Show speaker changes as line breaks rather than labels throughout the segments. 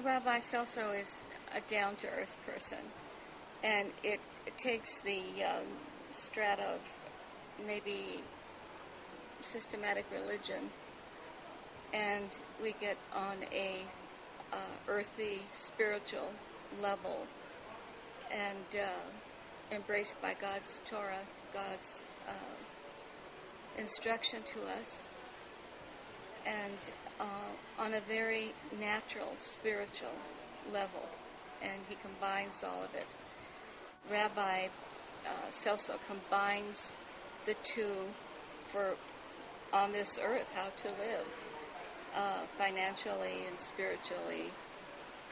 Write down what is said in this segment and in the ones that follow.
Well, Rabbi Celso is a down-to-earth person, and it takes the strata of maybe systematic religion, and we get on a earthy, spiritual level, and embraced by God's Torah, God's instruction to us, and on a very natural, spiritual level, and he combines all of it. Rabbi Celso combines the two for on this earth, how to live financially and spiritually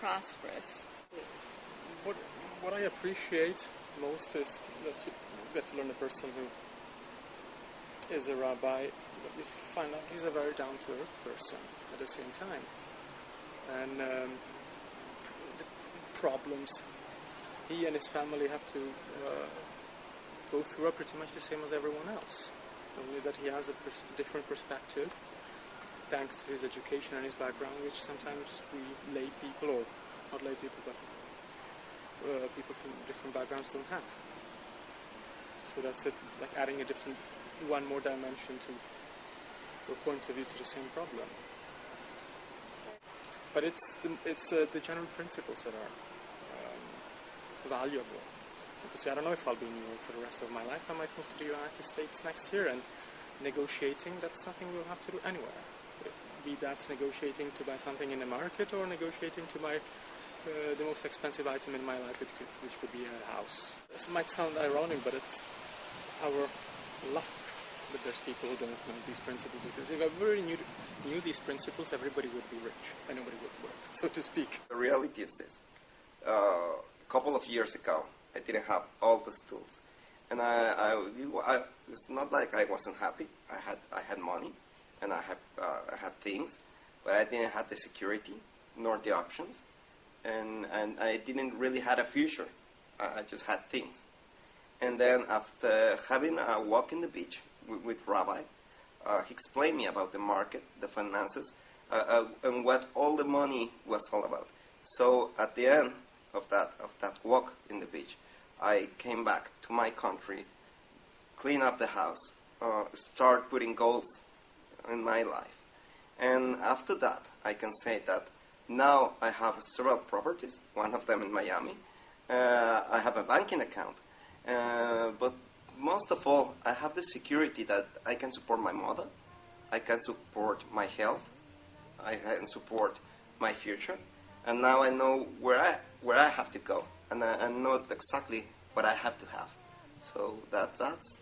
prosperous.
What I appreciate most is that you get to learn a person who is a rabbi, but you find out he's a very down-to-earth person at the same time. And the problems he and his family have to go through are pretty much the same as everyone else. Only that he has a different perspective, thanks to his education and his background, which sometimes we lay people, or not lay people, but people from different backgrounds don't have. So that's it, like adding one more dimension to your point of view to the same problem. But it's the general principles that are valuable. Because I don't know if I'll be in New York for the rest of my life. I might move to the United States next year, and negotiating, that's something we'll have to do anywhere. Be that negotiating to buy something in the market, or negotiating to buy the most expensive item in my life, which could be a house. This might sound ironic, but it's our luck that there's people who don't know these principles, because if everybody knew these principles, everybody would be rich and nobody would work, so to speak.
The reality is this. A couple of years ago, I didn't have all these tools. And it's not like I wasn't happy. I had money, and I had things, but I didn't have the security nor the options, and I didn't really have a future. I just had things. And then after having a walk in the beach with Rabbi, he explained me about the market, the finances, and what all the money was all about. So at the end of that walk in the beach, I came back to my country, clean up the house, start putting goals in my life. And after that, I can say that now I have several properties, one of them in Miami. I have a banking account. But most of all, I have the security that I can support my mother, I can support my health, I can support my future. And now I know where I have to go, and I know exactly what I have to have. So that's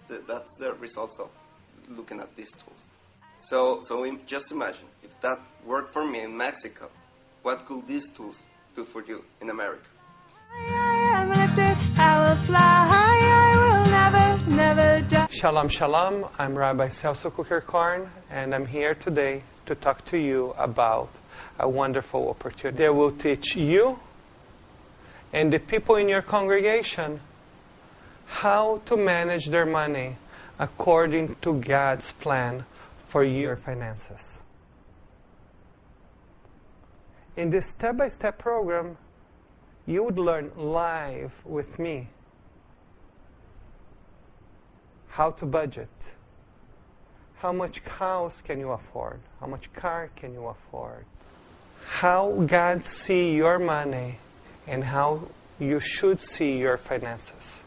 the results of looking at these tools. So just imagine, if that worked for me in Mexico, what could these tools do for you in America?
I am lifted, I will fly, I will never die.
Shalom, shalom. I'm Rabbi Celso Kukerkorn, and I'm here today to talk to you about a wonderful opportunity that will teach you and the people in your congregation how to manage their money according to God's plan for your finances. In this step-by-step program, you would learn live with me how to budget, how much house can you afford, how much car can you afford, how God sees your money, and how you should see your finances.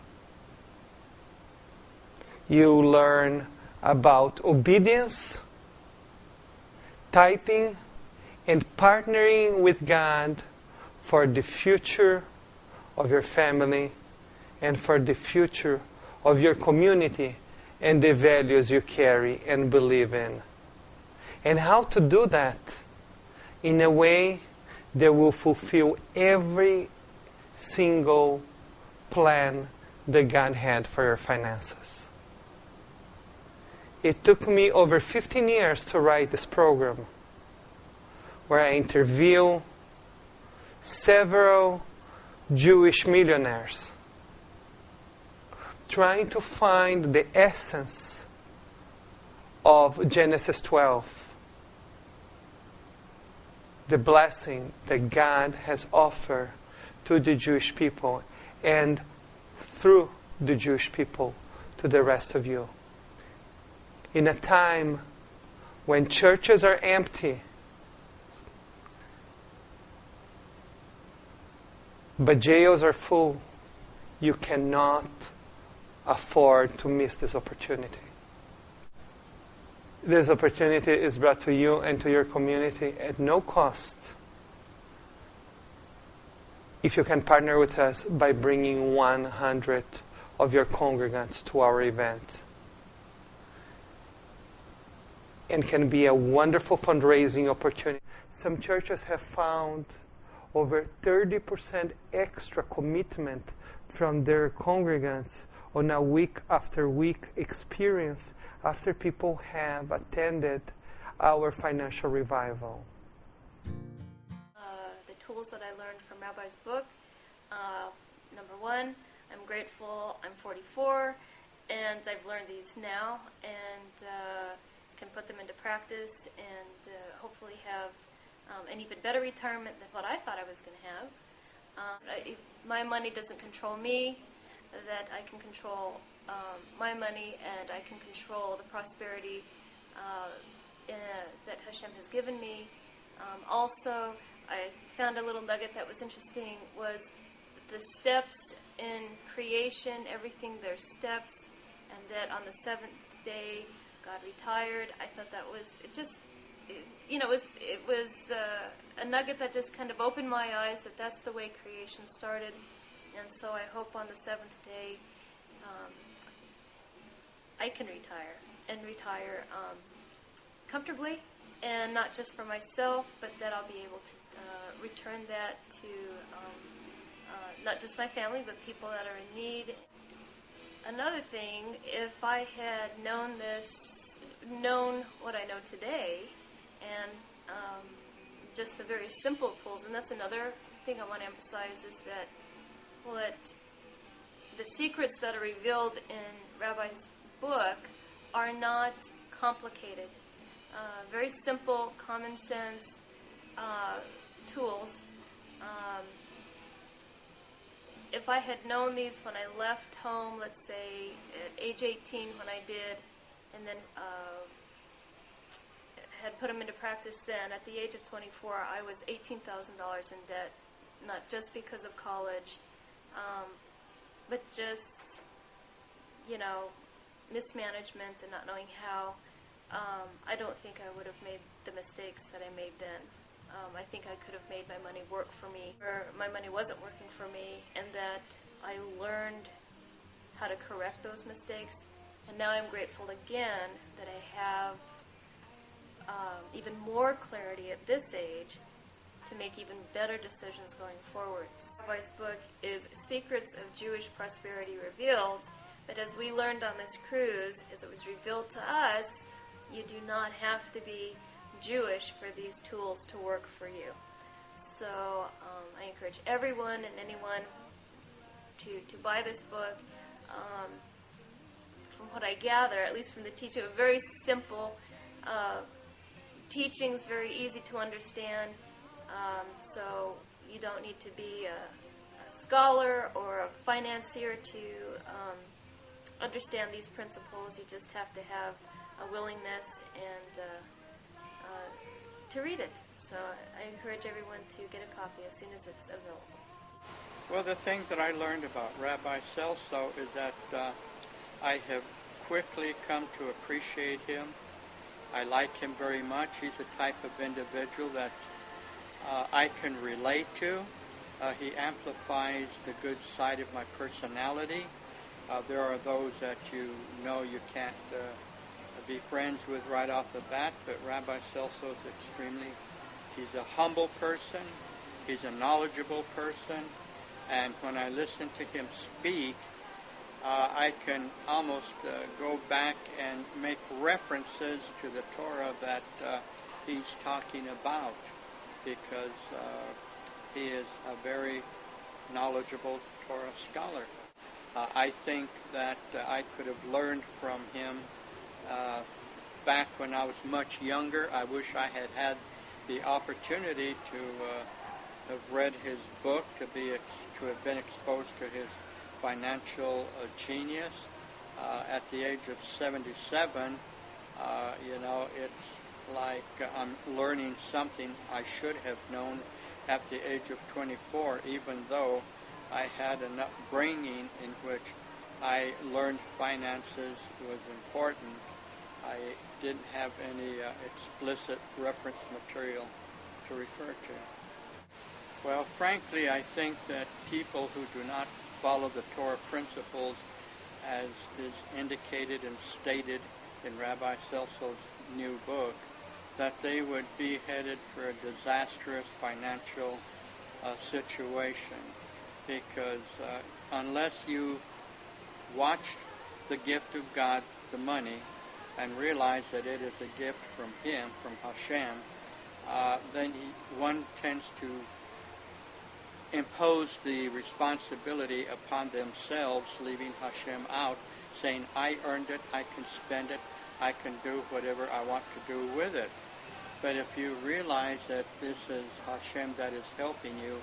You learn about obedience, tithing, and partnering with God for the future of your family and for the future of your community and the values you carry and believe in. And how to do that in a way that will fulfill every single plan that God had for your finances. It took me over 15 years to write this program, where I interview several Jewish millionaires, trying to find the essence of Genesis 12. the blessing that God has offered to the Jewish people and through the Jewish people to the rest of you. In a time when churches are empty, but jails are full, you cannot afford to miss this opportunity. This opportunity is brought to you and to your community at no cost. If you can partner with us by bringing 100 of your congregants to our event. And can be a wonderful fundraising opportunity. Some churches have found over 30% extra commitment from their congregants on a week after week experience after people have attended our financial revival.
The tools that I learned from Rabbi's book, number one, I'm grateful I'm 44 and I've learned these now and can put them into practice and hopefully have an even better retirement than what I thought I was going to have. My money doesn't control me, that I can control my money and I can control the prosperity that Hashem has given me. Also, I found a little nugget that was interesting was the steps in creation, everything, there's steps, and that on the seventh day God retired. I thought that was, it was a nugget that just kind of opened my eyes that that's the way creation started. And so I hope on the seventh day I can retire comfortably, and not just for myself, but that I'll be able to return that to not just my family, but people that are in need. Another thing, if I had known what I know today, and just the very simple tools, and that's another thing I want to emphasize, is that what the secrets that are revealed in Rabbi's book are not complicated. Very simple, common sense tools. If I had known these when I left home, let's say at age 18 when I did, and then had put them into practice then, at the age of 24, I was $18,000 in debt, not just because of college, but just, mismanagement and not knowing how. I don't think I would have made the mistakes that I made then. I think I could have made my money work for me, or my money wasn't working for me, and that I learned how to correct those mistakes. And now I'm grateful again that I have even more clarity at this age to make even better decisions going forward. Rabbi's book is Secrets of Jewish Prosperity Revealed, but as we learned on this cruise, as it was revealed to us, you do not have to be Jewish for these tools to work for you. So I encourage everyone and anyone to buy this book. From what I gather, at least from the teaching, very simple teachings, very easy to understand. So you don't need to be a scholar or a financier to understand these principles. You just have to have a willingness and to read it. So I encourage everyone to get a copy as soon as it's available.
Well, the thing that I learned about Rabbi Celso is that I have quickly come to appreciate him. I like him very much. He's the type of individual that I can relate to. He amplifies the good side of my personality. There are those that you can't be friends with right off the bat, but Rabbi Celso is he's a humble person, he's a knowledgeable person, and when I listen to him speak, I can almost go back and make references to the Torah that he's talking about, because he is a very knowledgeable Torah scholar. I think that I could have learned from him back when I was much younger. I wish I had the opportunity to have read his book, to have been exposed to his financial genius at the age of 77. It's like I'm learning something I should have known at the age of 24, even though I had an upbringing in which I learned finances was important. I didn't have any explicit reference material to refer to. Well, frankly, I think that people who do not follow the Torah principles as is indicated and stated in Rabbi Celso's new book, that they would be headed for a disastrous financial situation, because unless you watch the gift of God, the money, and realize that it is a gift from Him, from Hashem, then one tends to impose the responsibility upon themselves, leaving Hashem out, saying, I earned it, I can spend it, I can do whatever I want to do with it. But if you realize that this is Hashem that is helping you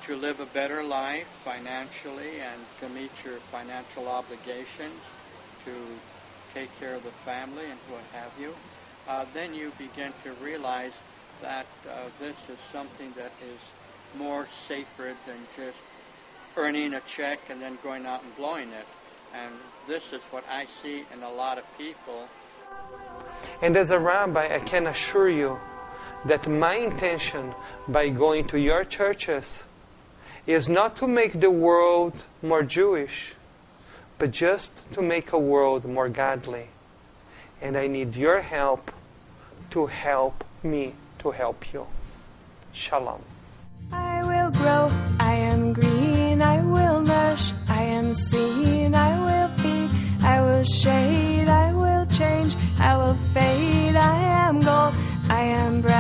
to live a better life financially and to meet your financial obligations, to take care of the family and what have you, then you begin to realize that this is something that is more sacred than just earning a check and then going out and blowing it. And this is what I see in a lot of people.
And as a rabbi, I can assure you that my intention by going to your churches is not to make the world more Jewish, but just to make a world more godly. And I need your help to help me to help you. Shalom.
I will grow, I am green, I will nourish, I am seen, I will feed, I will shade, I will change, I will fade, I am gold, I am bright.